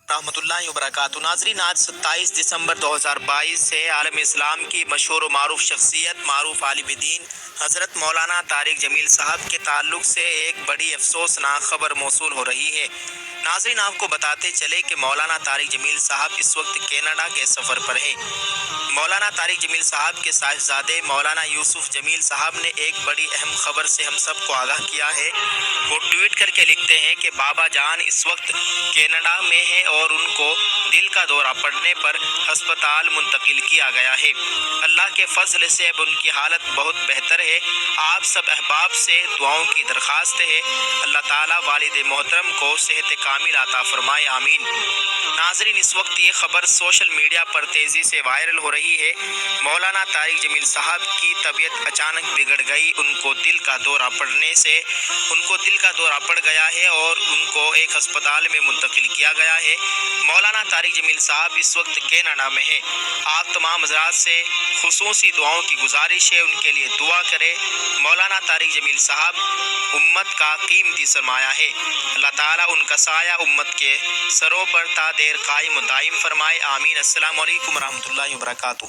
رحمۃ اللہ وبرکاتہ۔ ناظرین، آج 27 دسمبر 2022 سے عالم اسلام کی مشہور و معروف شخصیت، معروف عالم دین حضرت مولانا طارق جمیل صاحب کے تعلق سے ایک بڑی افسوسناک خبر موصول ہو رہی ہے۔ ناظرین، آپ کو بتاتے چلے کہ مولانا طارق جمیل صاحب اس وقت کینیڈا کے سفر پر ہے۔ مولانا طارق جمیل صاحب کے صاحبزادے مولانا یوسف جمیل صاحب نے ایک بڑی اہم خبر سے ہم سب کو آگاہ کیا ہے۔ وہ ٹویٹ کر کے لکھتے ہیں کہ بابا جان اس وقت کینیڈا میں ہے اور ان کو دل کا دورہ پڑنے پر ہسپتال منتقل کیا گیا ہے۔ اللہ کے فضل سے اب ان کی حالت بہت بہتر ہے۔ آپ سب احباب سے دعاؤں کی درخواست ہے۔ اللہ تعالیٰ والد محترم کو صحت کامل عطا فرمائے، آمین۔ ناظرین، اس وقت یہ خبر سوشل میڈیا پر تیزی سے وائرل ہو رہی ہے۔ مولانا طارق جمیل صاحب کی طبیعت اچانک بگڑ گئی۔ ان کو دل کا دورہ پڑ گیا ہے اور ان کو ایک ہسپتال میں منتقل کیا گیا ہے۔ مولانا طارق جمیل صاحب اس وقت کینیڈا میں ہے۔ آپ تمام حضرات سے خصوصی دعاؤں کی گزارش ہے، ان کے لیے دعا کریں۔ مولانا طارق جمیل صاحب امت کا قیمتی سرمایہ ہے۔ اللہ تعالیٰ ان کا سایہ امت کے سروں پر تا دیر قائم و دائم فرمائے، آمین۔ السلام علیکم ورحمۃ اللہ وبرکاتہ۔